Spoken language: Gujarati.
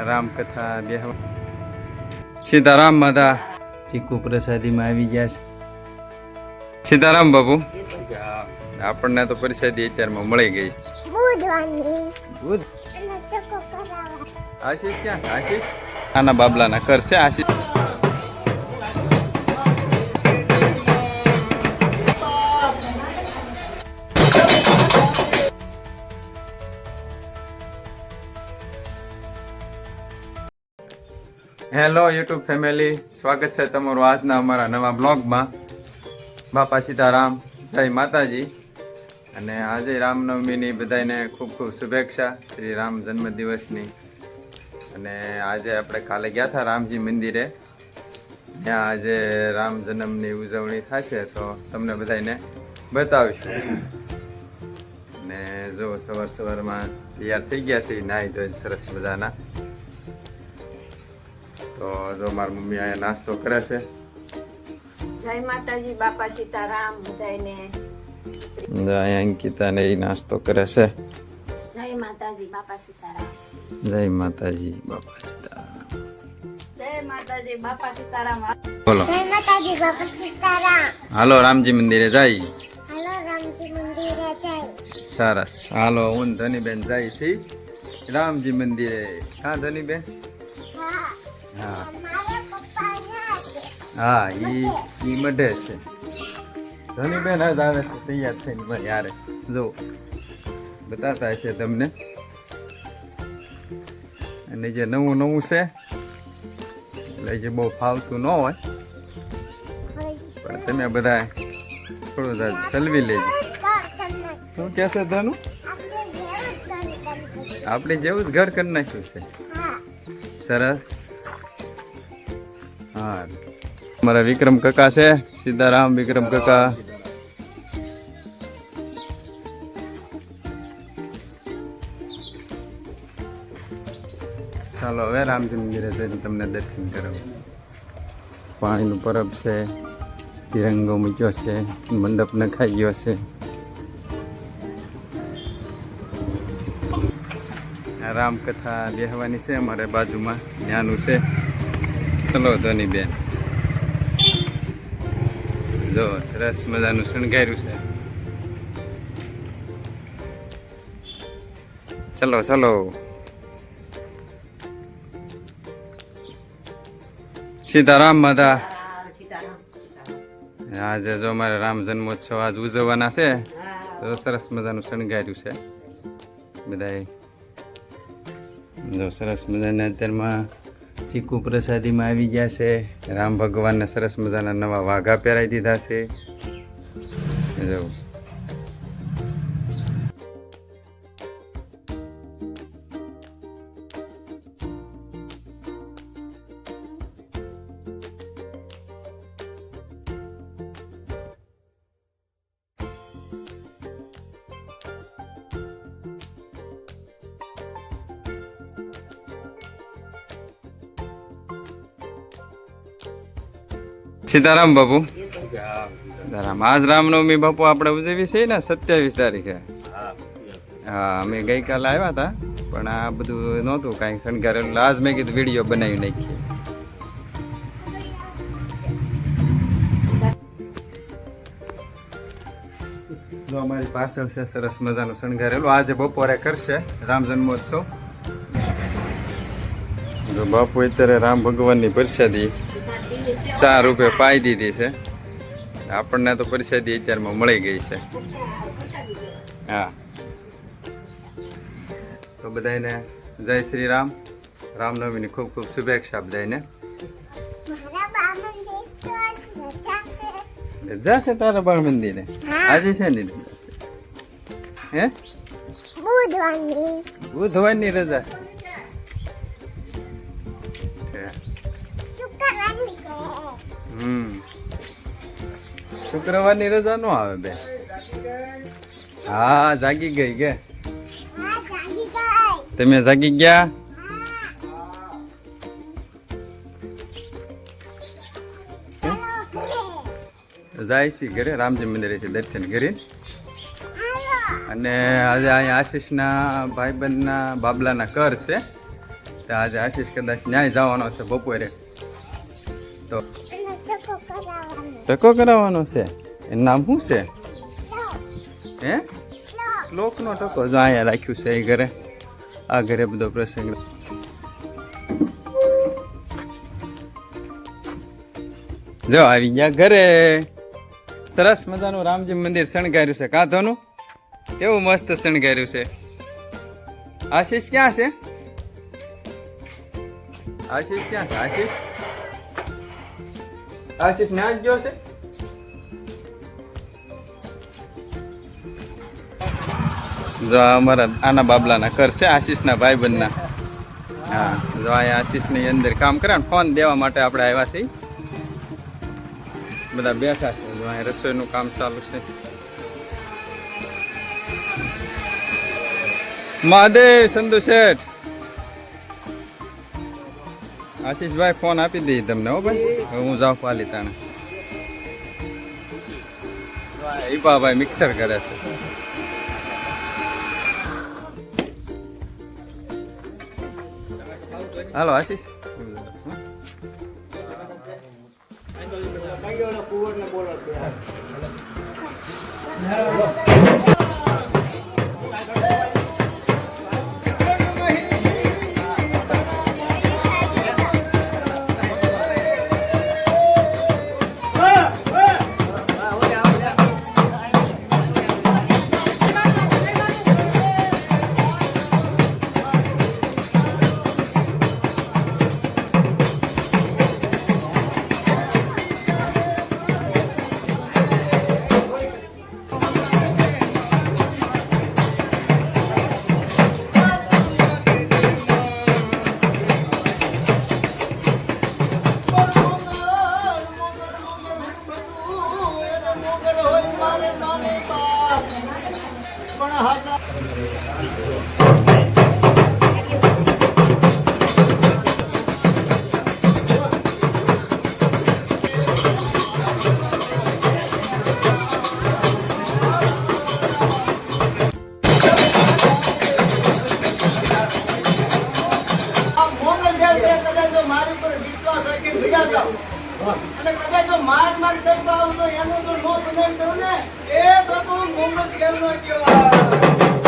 રામ કથા બેહવા સીતારામ માતા ચીકુ પ્રસાદીમાં આવી ગયા છે. સીતારામ બાપુ, આપણને તો પ્રસાદી અત્યારમાં મળી ગઈ છે. બુધ આશીષ ક્યાં? આશીષ આના બાબલાના કરશે. આશીષ હેલો યુટ્યુબ ફેમિલી, સ્વાગત છે તમારું આજના અમારા નવા બ્લોગમાં. બાપા સીતારામ, જય માતાજી. અને આજે રામનવમીની બધાને ખૂબ ખૂબ શુભેચ્છા શ્રી રામ જન્મદિવસની. અને આજે આપણે કાલે ગયા હતા રામજી મંદિરે, ત્યાં આજે રામ જન્મની ઉજવણી થશે તો તમને બધાને બતાવીશું. અને જો સવારમાં તૈયાર થઈ ગયા છે, નાહી ધોઈને સરસ મજાના. તો જો મારી મમ્મી અહીંયા નાસ્તો કરે છે. જય માતાજી, બાપા સીતારામ બધાને. અહીંયા અંકિતા ને એ નાસ્તો કરે છે. જય માતાજી, બાપા સીતારામ. જય માતાજી, બાપા સીતારામ. જય માતાજી, બાપા સીતારામ. બોલો. જય માતાજી, બાપા સીતારામ. હાલો રામજી મંદિરે જાય. હાલો રામજી મંદિરે જાય. સરસ. હાલો હું ધનીબેન જાય છે રામજી મંદિરે. હા ધનીબેન? હા. હા મારા પપ્પા અહીંયા છે. હા, ઈ મઢે છે. ધનીબેન જ આવે છે તૈયાર થઈને. ભાઈ યારે જો બતાતા હશે તમને. અને જે નવું નવું છે એટલે જે બહુ ફાવતું ન હોય પણ તમે બધા થોડું ચલવી લેજો. શું કહેશે ધનુ? આપણે જેવું જ ઘર કરી નાખ્યું છે. સરસ. હા, અમારા વિક્રમ કાકા છે. સીતારામ વિક્રમ કાકા. ચાલો હવે રામજી મંદિરે જઈને તમને દર્શન કરાવું. પાણીનું પરબ છે, તિરંગો મૂક્યો છે, મંડપ નખાઈ ગયો છે. રામકથા બેહવાની છે અમારે બાજુમાં, ત્યાંનું છે. ચલો ધનીબેન, જો સરસ મજાનું શણગાર્યું છે. ચલો ચલો. સીતારામ માતા. આજે જો અમારે રામ જન્મોત્સવ આજ ઉજવવાના છે તો સરસ મજાનું શણગાર્યું છે બધાએ. જો સરસ મજાના અત્યારમાં ચીકુ પ્રસાદીમાં આવી ગયા છે. રામ ભગવાનને સરસ મજાના નવા વાઘા પહેરાવી દીધા છે. જો સીતારામ બાપુ. સીતારામ. આજ રામનવમી બાપુ આપણે ઉજવી છે ને 27 તારીખે. હા, અમે ગઈકાલે આવ્યા હતા પણ આ બધું નહોતું કાંઈ શણગારેલું. આજ મેં કીધું વિડીયો બનાવી નાખીએ. જો અમારી પાછળ છે સરસ મજાનું શણગારેલું. આજે બપોરે કરશે રામ જન્મોત્સવ. જો બાપુ અત્યારે રામ ભગવાનની પ્રસાદી 4 રૂપિયા પાઈ દીધી છે. આપણને તો પ્રસાદી અત્યારમાં મળી ગઈ છે. હા, તો બધાને જય શ્રી રામ. રામનવમીની ખૂબ ખૂબ શુભેચ્છા બધાને. રજા છે તારા બાળ મંદિરે? આજે છે ને? હે, બુધવારની રજા. શુક્રવારની રજા નો આવે બે. હા, જાગી ગઈ કે તમે? જાગી ગયા? જાય છે ઘરે રામજી મંદિરે છે દર્શન કરી. અને આજે અહીંયા આશીષના ભાઈબંધના બાબલાના ઘર છે, તો આજે આશીષ કદાચ ન્યાય જવાનો છે બપોરે. તો અને ટકો કરાવવાનો ટકો કરાવવાનો છે. એનું નામ શું છે? હે? શ્લોક શ્લોકનો ટકો જો અહીંયા રાખ્યું છે એ ઘરે. આ ઘરે બધો પ્રસંગ. જો આવી ગયા ઘરે. સરસ મજાનું રામજી મંદિર શણગાર્યું છે. કાંધોનું કેવું મસ્ત શણગાર્યું છે. આશીષ ક્યાં છે? આશીષ ક્યાં છે? આશીષ આશીષ ના જ ગયો છે. જો આ અમારા આના બાબલાના ઘર છે, આશીષના ભાઈબંધના. હા, જો અહીંયા આશીષની અંદર કામ કરે ને ફોન દેવા માટે આપણે આવ્યા છીએ. બધા બેઠા છે. જો અહીંયા રસોઈનું કામ ચાલુ છે. મહાદેવ સંધુ શેઠ. આશીષભાઈ ફોન આપી દઈ તમને. હો ભાઈ, હવે હું જાઉં પાલીતાણા. ઈપાભાઈ મિક્સર કરે છે. હાલો આશીષ. અને કદાચ જો માર કરતો આવું તો એનું તો નો બનાવી દઉં ને, એ તો તું મોહમ્મદ ગેલ નો કહેવાય.